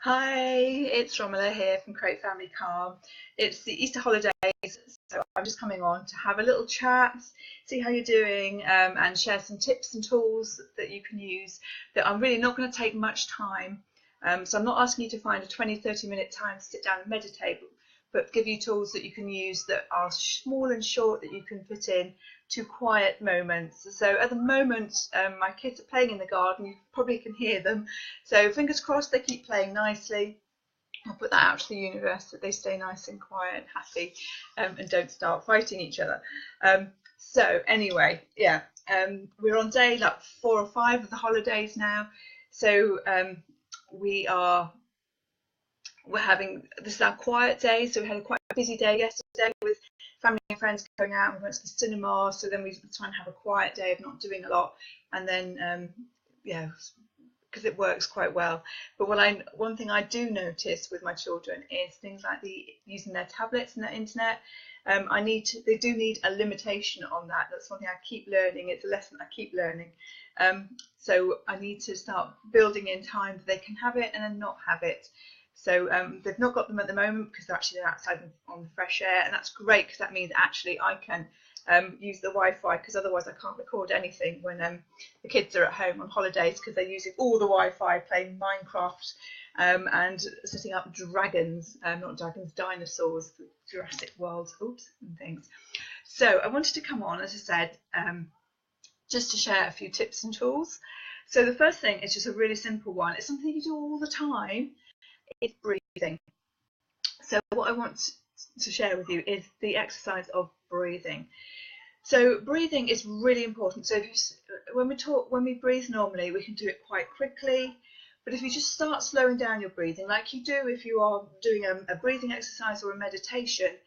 Hi, it's Romella here from Create Family Calm. It's the Easter holidays, so I'm just coming on to have a little chat, see how you're doing, and share some tips and tools that you can use that are really not going to take much time. So I'm not asking you to find a 20-30 minute time to sit down and meditate, but give you tools that you can use that are small and short that you can fit in to quiet moments. So at the moment, my kids are playing in the garden. You probably can hear them. So fingers crossed they keep playing nicely. I'll put that out to the universe that they stay nice and quiet and happy, and don't start fighting each other. So anyway, yeah, we're on day like 4 or 5 of the holidays now. So we're having, this is our quiet day, so we had a quite busy day yesterday with family and friends going out. We went to the cinema, so then we try and have a quiet day of not doing a lot, and then yeah, because it works quite well. But one thing I do notice with my children is things like using their tablets and their internet. They do need a limitation on that. That's one thing I keep learning. It's a lesson I keep learning. So I need to start building in time that they can have it and then not have it. So they've not got them at the moment because they're outside on the fresh air, and that's great because that means actually I can use the Wi-Fi, because otherwise I can't record anything when the kids are at home on holidays, because they're using all the Wi-Fi, playing Minecraft and setting up dinosaurs, Jurassic World, and things. So I wanted to come on, as I said, just to share a few tips and tools. So the first thing is just a really simple one. It's something you do all the time. It's breathing. So what I want to share with you is the exercise of breathing. So breathing is really important. So when we breathe normally, we can do it quite quickly. But if you just start slowing down your breathing, like you do if you are doing a breathing exercise or a meditation,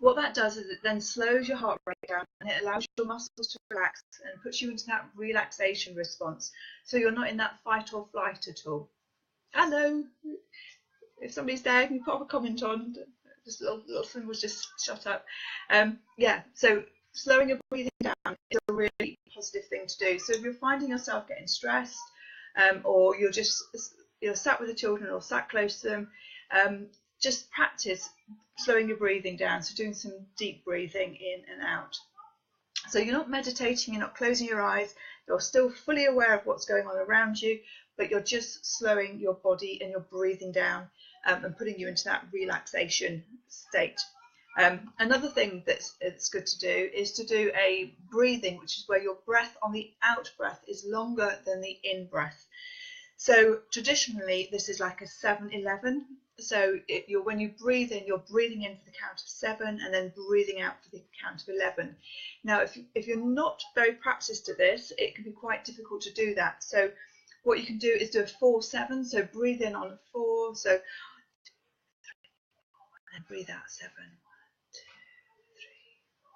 what that does is it then slows your heart rate down, and it allows your muscles to relax and puts you into that relaxation response. So you're not in that fight or flight at all. Hello. If somebody's there, can you pop a comment on? Just a little thing was just shut up. Yeah, so slowing your breathing down is a really positive thing to do. So if you're finding yourself getting stressed, or you're sat with the children or sat close to them, just practice slowing your breathing down. So doing some deep breathing in and out. So you're not meditating, you're not closing your eyes, you're still fully aware of what's going on around you, but you're just slowing your body and your breathing down, and putting you into that relaxation state. Another thing it's good to do is to do a breathing, which is where your breath on the out breath is longer than the in breath. So traditionally, this is like a 7-11. So when you breathe in, you're breathing in for the count of 7 and then breathing out for the count of 11. Now, if you're not very practiced at this, it can be quite difficult to do that. So what you can do is do a 4-7. So breathe in on a 4. So and breathe out 7. 1, 2, 3, 4,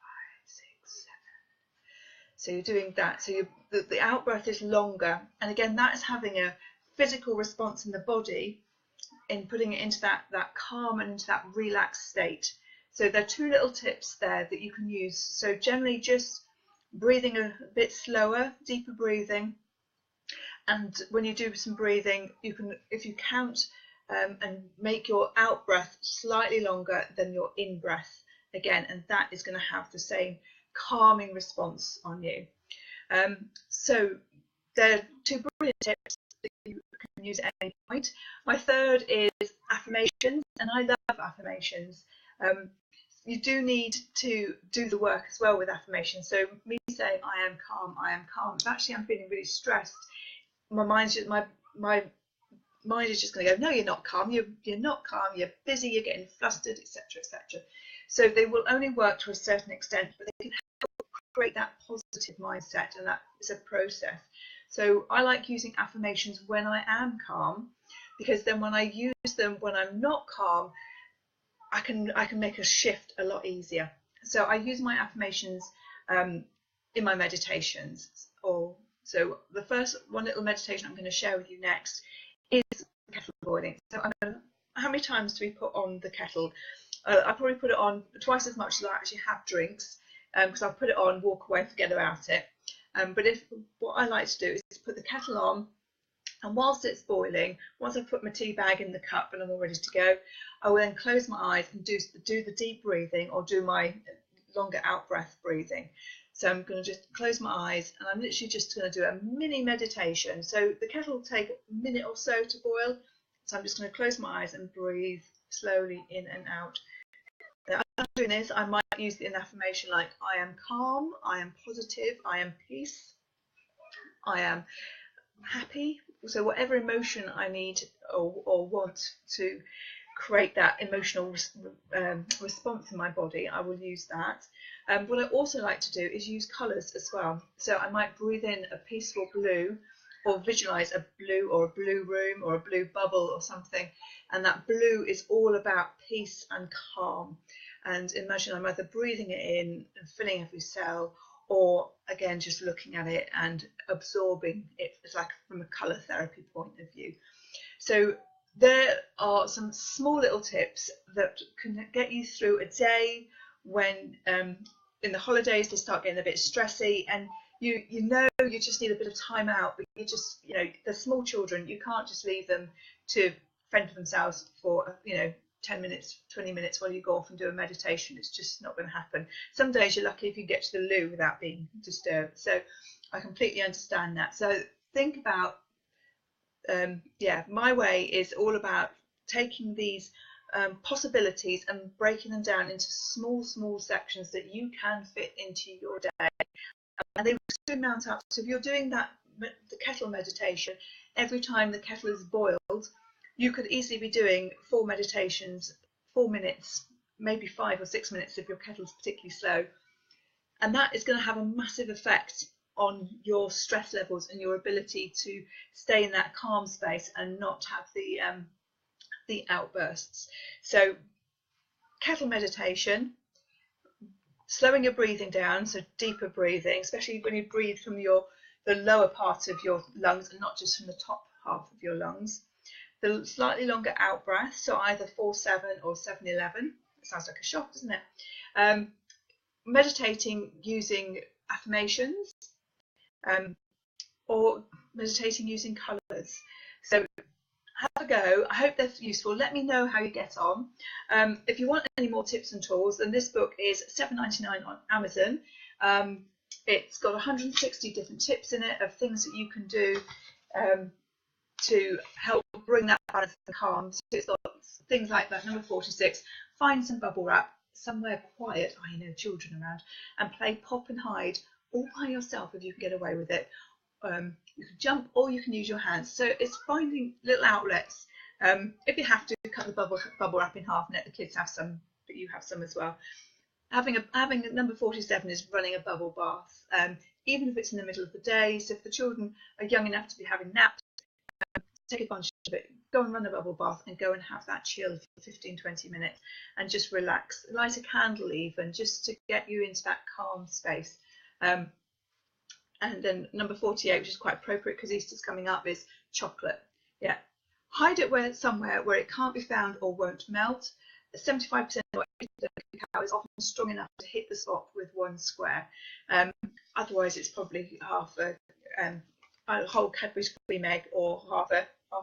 5, 6, 7. So you're doing that. So the out breath is longer, and again, that is having a physical response in the body, in putting it into that calm and into that relaxed state. So there are 2 little tips there that you can use. So generally just breathing a bit slower, deeper breathing. And when you do some breathing, you can, if you count and make your out breath slightly longer than your in breath again, and that is going to have the same calming response on you. So there are 2 brilliant tips that you can use at any point. My third is affirmations, and I love affirmations. You do need to do the work as well with affirmations. So me saying I am calm, if actually I'm feeling really stressed, my mind is just going to go, no, you're not calm, you're not calm, you're busy, you're getting flustered, etc., etc. So they will only work to a certain extent, but they can help create that positive mindset, and that is a process. So I like using affirmations when I am calm, because then when I use them when I'm not calm, I can make a shift a lot easier. So I use my affirmations in my meditations. So the first one little meditation I'm going to share with you next is kettle boiling. So how many times do we put on the kettle? I probably put it on twice as much as I actually have drinks, because I'll put it on, walk away, forget about it. But what I like to do is put the kettle on, And whilst it's boiling, once I've put my tea bag in the cup and I'm all ready to go, I will then close my eyes and do the deep breathing, or do my longer out breath breathing. So I'm going to just close my eyes, and I'm literally just going to do a mini meditation. So the kettle will take a minute or so to boil. So I'm just going to close my eyes and breathe slowly in and out. Now, as I'm doing this, I might use an affirmation like, I am calm, I am positive, I am peace, I am happy. So whatever emotion I need or want to create that emotional response in my body, I will use that. What I also like to do is use colours as well. So I might breathe in a peaceful blue, or visualise a blue, or a blue room, or a blue bubble or something, and that blue is all about peace and calm. And imagine I'm either breathing it in and filling every cell, or again just looking at it and absorbing it. It's like from a colour therapy point of view. So there are some small little tips that can get you through a day when in the holidays they start getting a bit stressy, and you know you just need a bit of time out, but you just, you know, the small children, you can't just leave them to fend for themselves for 10 minutes, 20 minutes while you go off and do a meditation. It's just not going to happen. Some days you're lucky if you get to the loo without being disturbed. So I completely understand that. So think about, my way is all about taking these possibilities and breaking them down into small sections that you can fit into your day. And they soon mount up. So if you're doing the kettle meditation, every time the kettle is boiled, you could easily be doing 4 meditations, 4 minutes, maybe 5 or 6 minutes if your kettle's particularly slow. And that is going to have a massive effect on your stress levels and your ability to stay in that calm space and not have the outbursts. So kettle meditation, slowing your breathing down, so deeper breathing, especially when you breathe from the lower part of your lungs and not just from the top half of your lungs. The slightly longer out breath, so either 4-7 or 7-11. It sounds like a shot, doesn't it? Meditating using affirmations, or meditating using colours. So have a go. I hope they're useful. Let me know how you get on. If you want any more tips and tools, then this book is $7.99 on Amazon. It's got 160 different tips in it of things that you can do to help bring that balance and calm. So it's got things like that. Number 46, find some bubble wrap somewhere quiet, I know children around, and play pop and hide all by yourself if you can get away with it. You can jump or you can use your hands. So it's finding little outlets. If you have to, cut the bubble wrap in half and let the kids have some, but you have some as well. Having number 47 is running a bubble bath, even if it's in the middle of the day. So if the children are young enough to be having naps, take advantage of it. Go and run a bubble bath and go and have that chill for 15-20 minutes and just relax. Light a candle even, just to get you into that calm space. And then number 48, which is quite appropriate because Easter's coming up, is chocolate. Yeah, hide it somewhere where it can't be found or won't melt. 75% of cacao is often strong enough to hit the spot with one square. Otherwise, it's probably half a whole Cadbury's cream egg or half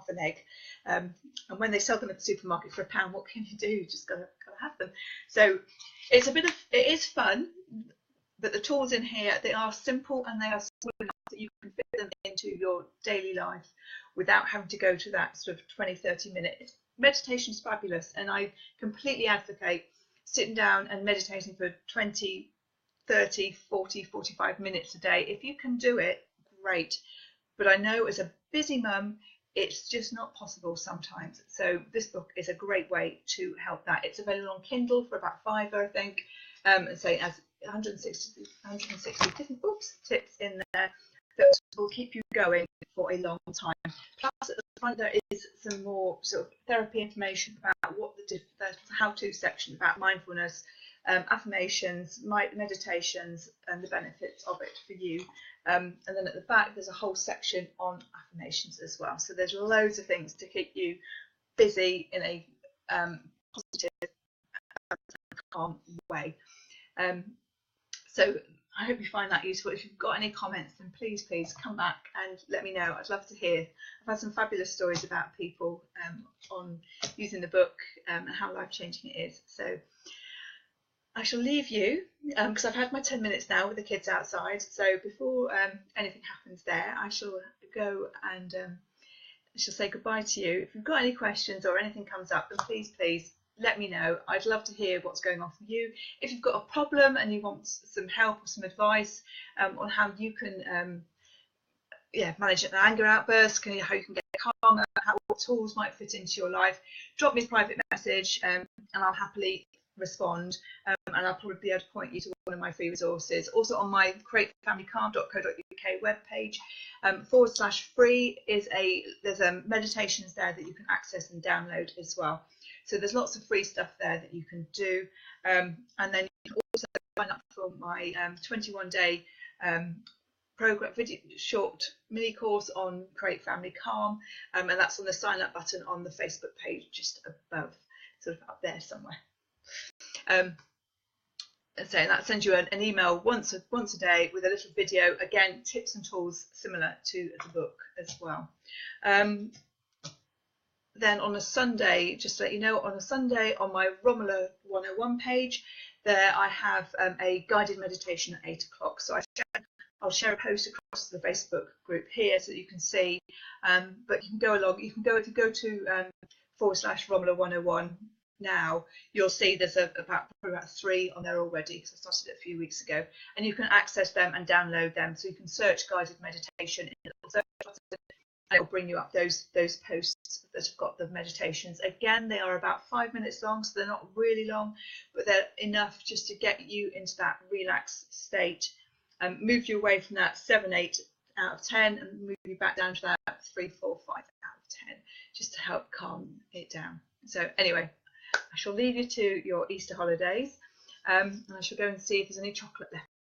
an egg. And when they sell them at the supermarket for £1, what can you do? Just gotta have them. So it is fun. But the tools in here, they are simple and they are small enough that you can fit them into your daily life without having to go to that sort of 20-30 minute. Meditation is fabulous, and I completely advocate sitting down and meditating for 20, 30, 40, 45 minutes a day. If you can do it, great. But I know as a busy mum, it's just not possible sometimes. So this book is a great way to help that. It's available on Kindle for about £5, I think. And so it has 160 different tips in there that will keep you going for a long time. Plus at the front there is some more sort of therapy information about what the how-to section about mindfulness, affirmations, meditations, and the benefits of it for you. And then at the back there's a whole section on affirmations as well. So there's loads of things to keep you busy in a positive, calm way. So I hope you find that useful. If you've got any comments, then please come back and let me know. I'd love to hear. I've had some fabulous stories about people on using the book and how life-changing it is. So I shall leave you because I've had my 10 minutes now with the kids outside. So before anything happens there, I shall go and I shall say goodbye to you. If you've got any questions or anything comes up, then please let me know. I'd love to hear what's going on for you. If you've got a problem and you want some help or some advice on how you can manage an anger outburst, how you can get calmer, what tools might fit into your life, drop me a private message and I'll happily respond, and I'll probably be able to point you to one of my free resources. Also on my createfamilycalm.co.uk webpage, /free there's meditations there that you can access and download as well. So there's lots of free stuff there that you can do, and then you can also sign up for my 21-day program, short mini course on Create Family Calm, and that's on the sign up button on the Facebook page just above, sort of up there somewhere. So that sends you an email once a day with a little video, again, tips and tools similar to the book as well. Then on a Sunday, just to let you know, on a Sunday on my Romella 101 page, there I have a guided meditation at 8 o'clock. So I'll share a post across the Facebook group here so that you can see, but you can go along. You can go, if you go to /Romella 101 now, you'll see there's probably about 3 on there already because I started it a few weeks ago, and you can access them and download them. So you can search guided meditation in the little search button, and it'll bring you up those posts that have got the meditations. Again, they are about 5 minutes long, so they're not really long, but they're enough just to get you into that relaxed state, move you away from that 7, 8 out of 10, and move you back down to that 3, 4, 5 out of 10, just to help calm it down. So anyway, I shall leave you to your Easter holidays, and I shall go and see if there's any chocolate left